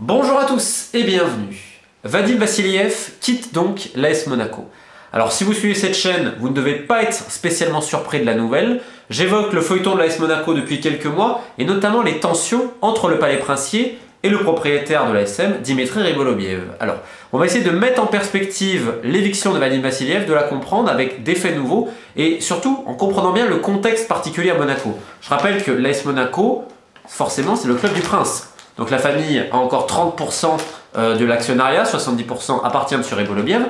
Bonjour à tous et bienvenue. Vadim Vassiliev quitte donc l'AS Monaco. Alors si vous suivez cette chaîne, vous ne devez pas être spécialement surpris de la nouvelle. J'évoque le feuilleton de l'AS Monaco depuis quelques mois et notamment les tensions entre le Palais Princier et le propriétaire de l'ASM, Dimitri Ribolovlev. Alors, on va essayer de mettre en perspective l'éviction de Vadim Vassiliev, de la comprendre avec des faits nouveaux et surtout en comprenant bien le contexte particulier à Monaco. Je rappelle que l'AS Monaco, forcément, c'est le club du prince. Donc la famille a encore 30% de l'actionnariat, 70% appartient à M. Ribolovlev.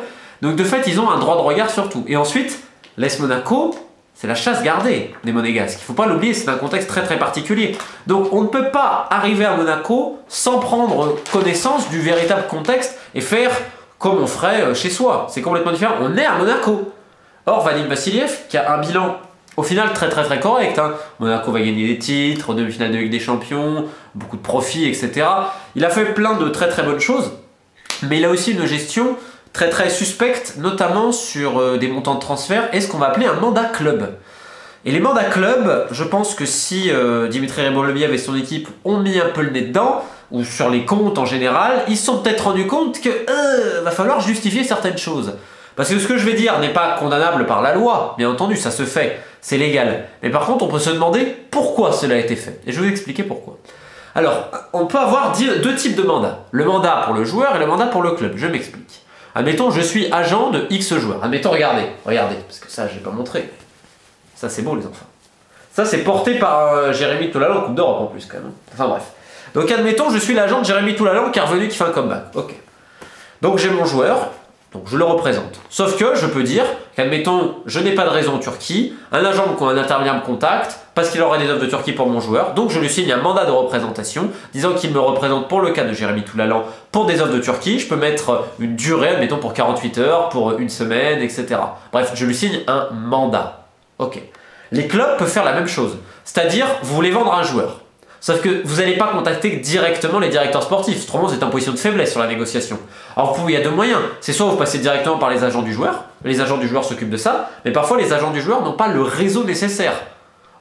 Donc de fait, ils ont un droit de regard sur tout. Et ensuite, l'AS Monaco, c'est la chasse gardée des Monégasques. Il ne faut pas l'oublier, c'est un contexte très très particulier. Donc on ne peut pas arriver à Monaco sans prendre connaissance du véritable contexte et faire comme on ferait chez soi. C'est complètement différent. On est à Monaco. Or, Vadim Vassiliev, qui a un bilan au final très correct, hein. Monaco va gagner des titres, demi-finale de Ligue des Champions, beaucoup de profits, etc. Il a fait plein de très bonnes choses, mais il a aussi une gestion très suspecte, notamment sur des montants de transfert et ce qu'on va appeler un mandat club. Et les mandats club, je pense que si Dimitri Ribolovlev et son équipe ont mis un peu le nez dedans, ou sur les comptes en général, ils se sont peut-être rendus compte que va falloir justifier certaines choses. Parce que ce que je vais dire n'est pas condamnable par la loi, bien entendu, ça se fait, c'est légal. Mais par contre, on peut se demander pourquoi cela a été fait. Et je vais vous expliquer pourquoi. Alors, on peut avoir deux types de mandats. Le mandat pour le joueur et le mandat pour le club. Je m'explique. Admettons, je suis agent de X joueur. Admettons, regardez, parce que ça, je n'ai pas montré. Ça, c'est beau, les enfants. Ça, c'est porté par Jérémy Toulalan en Coupe d'Europe, en plus, quand même. Enfin, bref. Donc, admettons, je suis l'agent de Jérémy Toulalan qui est revenu, qui fait un comeback. Ok. Donc, j'ai mon joueur. Donc je le représente. Sauf que je peux dire qu'admettons, je n'ai pas de raison en Turquie, un agent ou un intermédiaire me contacte parce qu'il aurait des offres de Turquie pour mon joueur, donc je lui signe un mandat de représentation disant qu'il me représente pour le cas de Jérémy Toulalan pour des offres de Turquie. Je peux mettre une durée, admettons pour 48 heures, pour une semaine, etc. Bref, je lui signe un mandat. Ok. Les clubs peuvent faire la même chose. C'est-à-dire, vous voulez vendre un joueur. Sauf que vous n'allez pas contacter directement les directeurs sportifs. Autrement, vous êtes en position de faiblesse sur la négociation. Alors, il y a deux moyens. C'est soit vous passez directement par les agents du joueur. Les agents du joueur s'occupent de ça. Mais parfois, les agents du joueur n'ont pas le réseau nécessaire.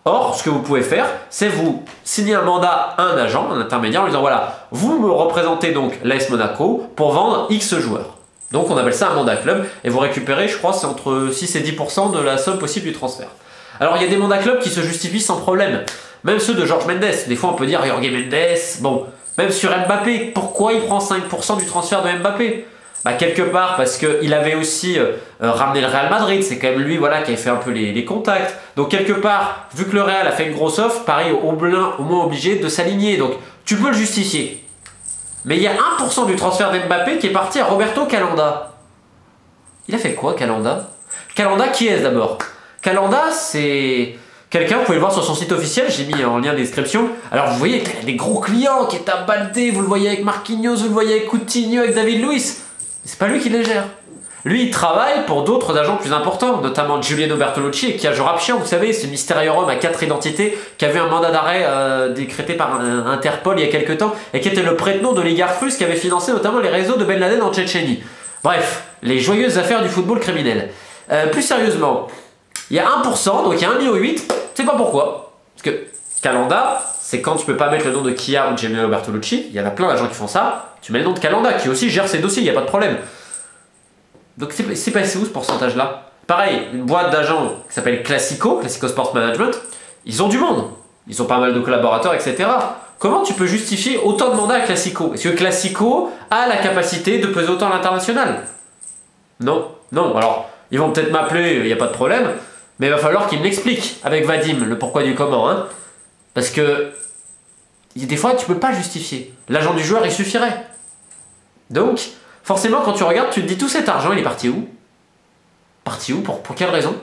Or, ce que vous pouvez faire, c'est vous signer un mandat à un agent, un intermédiaire, en lui disant voilà, vous me représentez donc l'AS Monaco pour vendre X joueurs. Donc, on appelle ça un mandat club. Et vous récupérez, je crois, c'est entre 6 et 10% de la somme possible du transfert. Alors, il y a des mandats club qui se justifient sans problème. Même ceux de Jorge Mendes, des fois on peut dire Jorge Mendes, bon, même sur Mbappé, pourquoi il prend 5% du transfert de Mbappé? Bah quelque part parce qu'il avait aussi ramené le Real Madrid, c'est quand même lui voilà, qui avait fait un peu les contacts. Donc quelque part, vu que le Real a fait une grosse offre, pareil, au moins obligé de s'aligner, donc tu peux le justifier. Mais il y a 1% du transfert d'Mbappé qui est parti à Roberto Calanda. Il a fait quoi Calanda? Calanda qui est d'abord? Calanda c'est... Quelqu'un, vous pouvez le voir sur son site officiel, j'ai mis en lien de description. Alors vous voyez, il y a des gros clients qui est à Baldé, vous le voyez avec Marquinhos, vous le voyez avec Coutinho, avec David Luiz. C'est pas lui qui les gère. Lui, il travaille pour d'autres agents plus importants, notamment Giuliano Bertolucci et Chiaggio Rapchia, vous savez, ce mystérieux homme à 4 identités qui avait un mandat d'arrêt décrété par Interpol il y a quelques temps et qui était le prête-nom d'oligarques russes qui avait financé notamment les réseaux de Ben Laden en Tchétchénie. Bref, les joyeuses affaires du football criminel. Plus sérieusement, il y a 1%, donc il y a 1,8 million, c'est pas pourquoi. Parce que Calanda, c'est quand tu peux pas mettre le nom de Kia ou de Giuliano Bertolucci, il y en a plein d'agents qui font ça, tu mets le nom de Calanda qui aussi gère ses dossiers, il n'y a pas de problème. Donc c'est passé où ce pourcentage-là? Pareil, une boîte d'agents qui s'appelle Classico Sport Management, ils ont du monde, ils ont pas mal de collaborateurs, etc. Comment tu peux justifier autant de mandats à Classico? Est-ce que Classico a la capacité de peser autant à l'international? Non, alors ils vont peut-être m'appeler, il n'y a pas de problème. Mais il va falloir qu'il me l'explique avec Vadim, le pourquoi du comment. Hein. Parce que des fois, tu peux pas justifier. L'agent du joueur, il suffirait. Donc, forcément, quand tu regardes, tu te dis tout cet argent, il est parti où? Parti où? Pour quelle raison?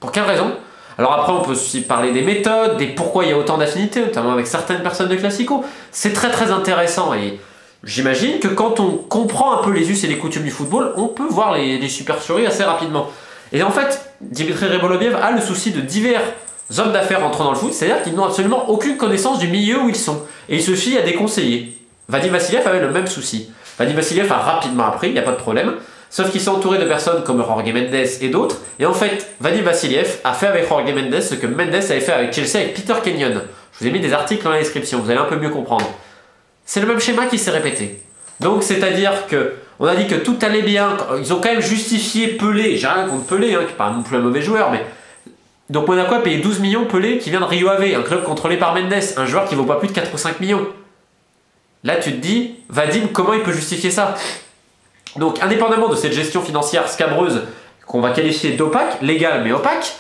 Pour quelle raison? Alors après, on peut aussi parler des méthodes, des pourquoi il y a autant d'affinités, notamment avec certaines personnes de Classico. C'est très intéressant et j'imagine que quand on comprend un peu les us et les coutumes du football, on peut voir les supercheries assez rapidement. Et en fait, Dimitri Ribolovlev a le souci de divers hommes d'affaires entrant dans le foot, c'est-à-dire qu'ils n'ont absolument aucune connaissance du milieu où ils sont. Et il se fie à des conseillers. Vadim Vassiliev avait le même souci. Vadim Vassiliev a rapidement appris, il n'y a pas de problème, sauf qu'il s'est entouré de personnes comme Jorge Mendes et d'autres. Et en fait, Vadim Vassiliev a fait avec Jorge Mendes ce que Mendes avait fait avec Chelsea avec Peter Kenyon. Je vous ai mis des articles dans la description, vous allez un peu mieux comprendre. c'est le même schéma qui s'est répété. Donc c'est-à-dire que on a dit que tout allait bien, ils ont quand même justifié Pelé, j'ai rien contre Pelé, qui n'est pas non plus un mauvais joueur, mais... Donc Monaco a payé 12 millions Pelé qui vient de Rio Ave, un club contrôlé par Mendes, un joueur qui vaut pas plus de 4 ou 5 millions. Là tu te dis, Vadim, comment il peut justifier ça? Donc indépendamment de cette gestion financière scabreuse qu'on va qualifier d'opaque, légale mais opaque,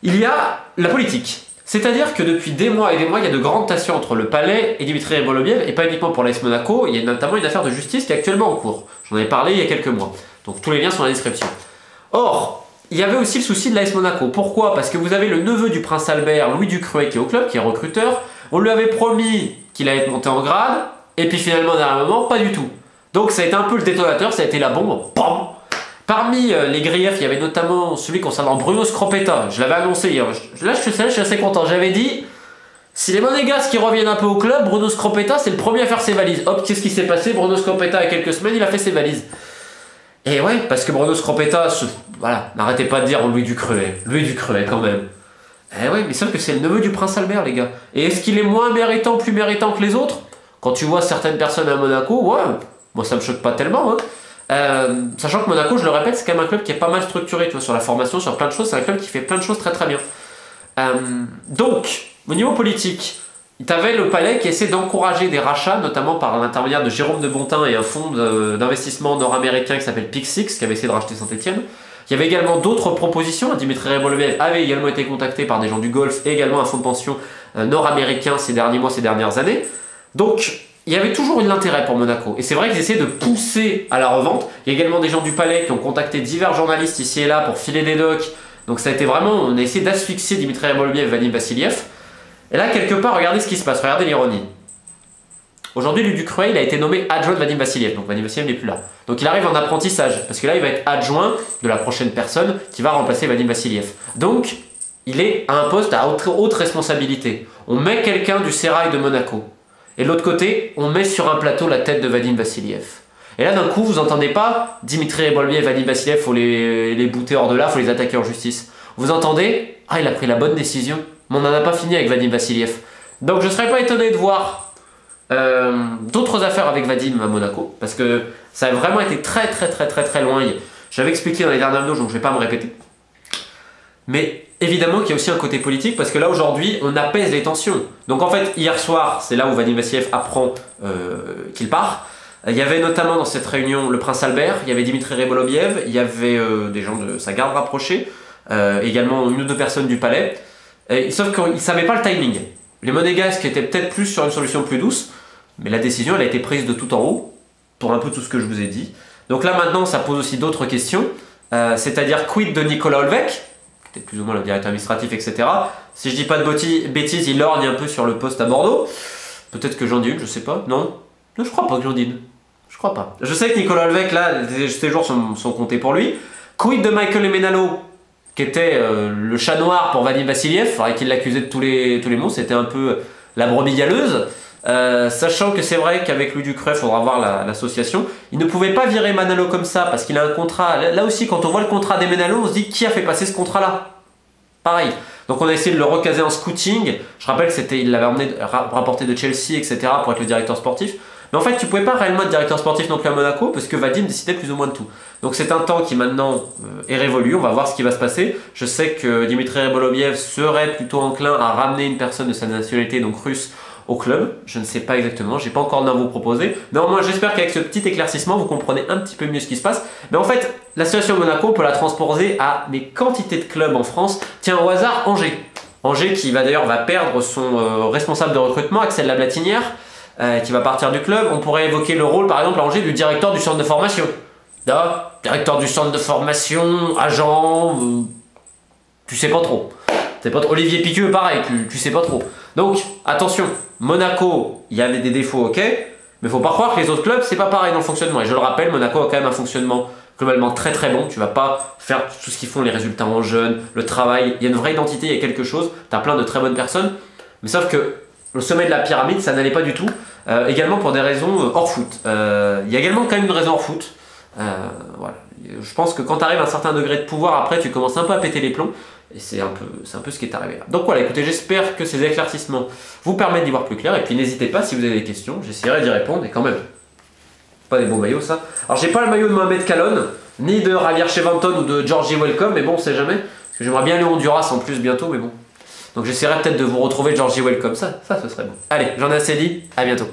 il y a la politique. C'est-à-dire que depuis des mois et des mois, il y a de grandes tensions entre le Palais et Dimitri Ribolovlev, et pas uniquement pour l'AS Monaco, il y a notamment une affaire de justice qui est actuellement en cours. J'en ai parlé il y a quelques mois. Donc tous les liens sont dans la description. Or, il y avait aussi le souci de l'AS Monaco. Pourquoi? Parce que vous avez le neveu du prince Albert, Louis Ducruet, qui est au club, qui est recruteur. On lui avait promis qu'il allait être monté en grade, et puis finalement, dernier moment, pas du tout. Donc ça a été un peu le détonateur, ça a été la bombe. Bam. Parmi les griefs, il y avait notamment celui concernant Bruno Scropetta. Je l'avais annoncé hier. Là, je suis assez content. J'avais dit, si les Monégasques qui reviennent un peu au club, Bruno Scropetta, c'est le premier à faire ses valises. Hop, qu'est-ce qui s'est passé? Bruno Scropetta, il y a quelques semaines, il a fait ses valises. Et ouais, parce que Bruno Scropetta, voilà, n'arrêtez pas de dire Louis Ducruet. Louis Ducruet, quand même. Eh ouais, mais sauf que c'est le neveu du prince Albert, les gars. Et est-ce qu'il est moins méritant, plus méritant que les autres? Quand tu vois certaines personnes à Monaco, ouais, moi ça me choque pas tellement, sachant que Monaco, je le répète, c'est quand même un club qui est pas mal structuré, tu vois, sur la formation, sur plein de choses, c'est un club qui fait plein de choses très très bien. Donc, au niveau politique, tu avais le Palais qui essaie d'encourager des rachats, notamment par l'intermédiaire de Jérôme de Bontin et un fonds d'investissement nord-américain qui s'appelle Pixix, qui avait essayé de racheter Saint-Etienne. Il y avait également d'autres propositions, Dimitri Ribolovlev avait également été contacté par des gens du Golfe et également un fonds de pension nord-américain ces derniers mois, ces dernières années. Donc, il y avait toujours eu de l'intérêt pour Monaco. Et c'est vrai qu'ils essaient de pousser à la revente. Il y a également des gens du Palais qui ont contacté divers journalistes ici et là pour filer des docs. Donc ça a été vraiment, on a essayé d'asphyxier Dimitri Ribolovlev et Vadim Vassiliev. Et là, quelque part, regardez ce qui se passe, regardez l'ironie. Aujourd'hui, Louis Ducruet, il a été nommé adjoint de Vadim Vassiliev. Donc Vadim Vassiliev n'est plus là. Donc il arrive en apprentissage. Parce que là, il va être adjoint de la prochaine personne qui va remplacer Vadim Vassiliev. Donc, il est à un poste à haute responsabilité. On met quelqu'un du sérail de Monaco. Et de l'autre côté, on met sur un plateau la tête de Vadim Vassiliev. Et là, d'un coup, vous n'entendez pas Dimitri Ribolovlev et Vadim Vassiliev, il faut les bouter hors de là, il faut les attaquer en justice. Vous entendez, ah, il a pris la bonne décision, mais on n'en a pas fini avec Vadim Vassiliev. Donc je ne serais pas étonné de voir d'autres affaires avec Vadim à Monaco, parce que ça a vraiment été très très très très très loin. J'avais expliqué dans les dernières vidéos, donc je ne vais pas me répéter. Mais évidemment qu'il y a aussi un côté politique, parce que là aujourd'hui on apaise les tensions. Donc en fait hier soir, c'est là où Vadim Vassiliev apprend qu'il part. Il y avait notamment dans cette réunion le prince Albert, il y avait Dimitri Ribolovlev, il y avait des gens de sa garde rapprochée, également une ou deux personnes du palais. Sauf qu'ils ne savaient pas le timing. Les Monégasques étaient peut-être plus sur une solution plus douce, mais la décision elle a été prise de tout en haut, pour un peu tout ce que je vous ai dit. Donc là maintenant ça pose aussi d'autres questions, c'est-à-dire quid de Nicolas Olvec, peut-être plus ou moins le directeur administratif, etc. Si je dis pas de bêtises, il lorgne un peu sur le poste à Bordeaux. Peut-être que j'en dis une, je sais pas. Non, je crois pas que j'en dis une. Je crois pas. Je sais que Nicolas Olvec, là, ces jours sont comptés pour lui. Quid de Michael Emenalo, qui était le chat noir pour Vadim Vassiliev, il faudrait qu'il l'accusait de tous les mots, c'était un peu la brebis galeuse. Sachant que c'est vrai qu'avec Louis Ducruet, il faudra voir l'association. Il ne pouvait pas virer Manalo comme ça parce qu'il a un contrat. Là aussi, quand on voit le contrat des Manalo, on se dit qui a fait passer ce contrat-là. Pareil. Donc on a essayé de le recaser en scouting. Je rappelle que il l'avait emmené rapporté de Chelsea, etc. pour être le directeur sportif. Mais en fait, tu pouvais pas réellement être directeur sportif non plus à Monaco parce que Vadim décidait plus ou moins de tout. Donc c'est un temps qui maintenant est révolu. On va voir ce qui va se passer. Je sais que Dimitri Ribolovlev serait plutôt enclin à ramener une personne de sa nationalité, donc russe, au club. Je ne sais pas exactement, j'ai pas encore de nom à vous proposer. Néanmoins, j'espère qu'avec ce petit éclaircissement, vous comprenez un petit peu mieux ce qui se passe. Mais en fait, la situation de Monaco, on peut la transposer à des quantités de clubs en France. Tiens, au hasard, Angers. Angers qui va d'ailleurs perdre son responsable de recrutement, Axel Lablatinière, qui va partir du club. On pourrait évoquer le rôle, par exemple, à Angers, du directeur du centre de formation. Là, directeur du centre de formation, agent, tu sais pas trop. Olivier Piqueux, pareil, tu sais pas trop. Donc, attention, Monaco, il y avait des défauts, ok, mais faut pas croire que les autres clubs, c'est pas pareil dans le fonctionnement. Et je le rappelle, Monaco a quand même un fonctionnement globalement très très bon. Tu vas pas faire tout ce qu'ils font, les résultats en jeunes, le travail. Il y a une vraie identité, il y a quelque chose. Tu as plein de très bonnes personnes. Mais sauf que le sommet de la pyramide, ça n'allait pas du tout. Également pour des raisons hors foot. Il y a également quand même une raison hors foot. Voilà. Je pense que quand tu arrives à un certain degré de pouvoir, après, tu commences un peu à péter les plombs. Et c'est un peu ce qui est arrivé là. Donc voilà, écoutez, j'espère que ces éclaircissements vous permettent d'y voir plus clair. Et puis n'hésitez pas, si vous avez des questions, j'essaierai d'y répondre. Et quand même, pas des beaux maillots ça. Alors j'ai pas le maillot de Mohamed Kalon, ni de Javier Chevanton ou de Georgie Welcome, mais bon, on sait jamais. Parce que j'aimerais bien le Honduras en plus bientôt, mais bon. Donc j'essaierai peut-être de vous retrouver Georgie Welcome, ça ce serait bon. Allez, j'en ai assez dit, à bientôt.